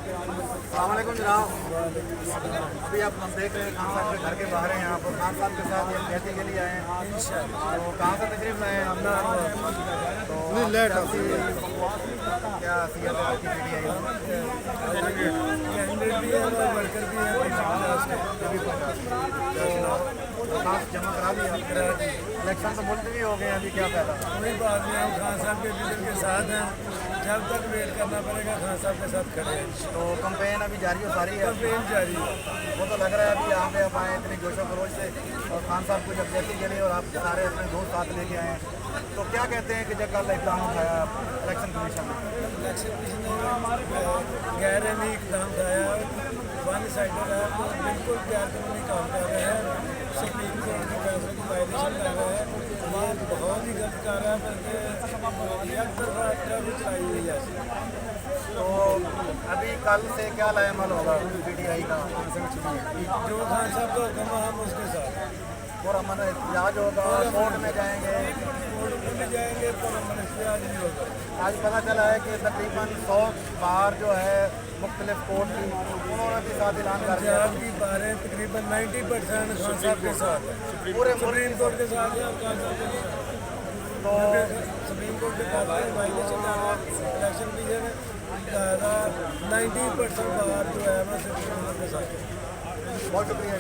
अस्सलाम वालेकुम जनाब। अभी आप हम देख रहे हैं खान साहब के घर के बाहर हैं, यहाँ पर खान साहब के साथ ये खेती के लिए आए हैं। तो कहाँ से तकरीब आए हैं? तो क्या सीएत है आपकी पीढ़ी आई? कैंडिडेट भी है और वर्कर भी है। तो खास जमा करा दिया? इलेक्शन तो मुल्तवी हो गए हैं, अभी क्या फायदा? कोई बात नहीं, हम खान साहब के विजन के साथ हैं। जब तक वेट करना पड़ेगा खान साहब के साथ खड़े हैं। तो कंपेन अभी जारी हो सारी है? कैंपेन जारी है। वो तो लग रहा है अभी यहाँ पे आप आए इतनी जोशो खरोश से और खान साहब को जब खेती के लिए और आप सारे अपने दोस्त साथ लेके आए हैं, तो क्या कहते हैं कि जब कल इकदाम उठाया इलेक्शन कमीशन ने? इलेक्शन कमीशन ने गैर अहमी इकदाम उठाया, वन साइडेड है, तो बिल्कुल गैर कानूनी काम कर रहे हैं। सुप्रीम कोर्ट के फैसले की वायलेशन कर रहे हैं। ये बहुत ही गलत कर रहा है, बल्कि एक तरफा ट्रैफिक चलाई हुई है। तो अभी कल से क्या लाएमल होगा पीटीआई का? जो खान साहब का हुक्म है हम उसके साथ और अमन एहतजाज होगा, कोर्ट में जाएंगे। कोर्ट में भी जाएंगे, पर अमन एहतजाज नहीं होगा। आज पता चला है कि तकरीबन 100 बार जो है मुख्तलिफ कोर्ट की उन्होंने भी साथ ऐलान कर दिया। पंजाब की बारें तकरीबन 90% खान साहब के साथ है। पूरे सुप्रीम कोर्ट के साथ है और खान साहब के साथ। तो सुप्रीम कोर्ट के साथ वायलेशन कर रहा है। इलेक्शन कमीशन 90% बार जो है वो सुप्रीम कोर्ट के साथ है। बहुत शुक्रिया।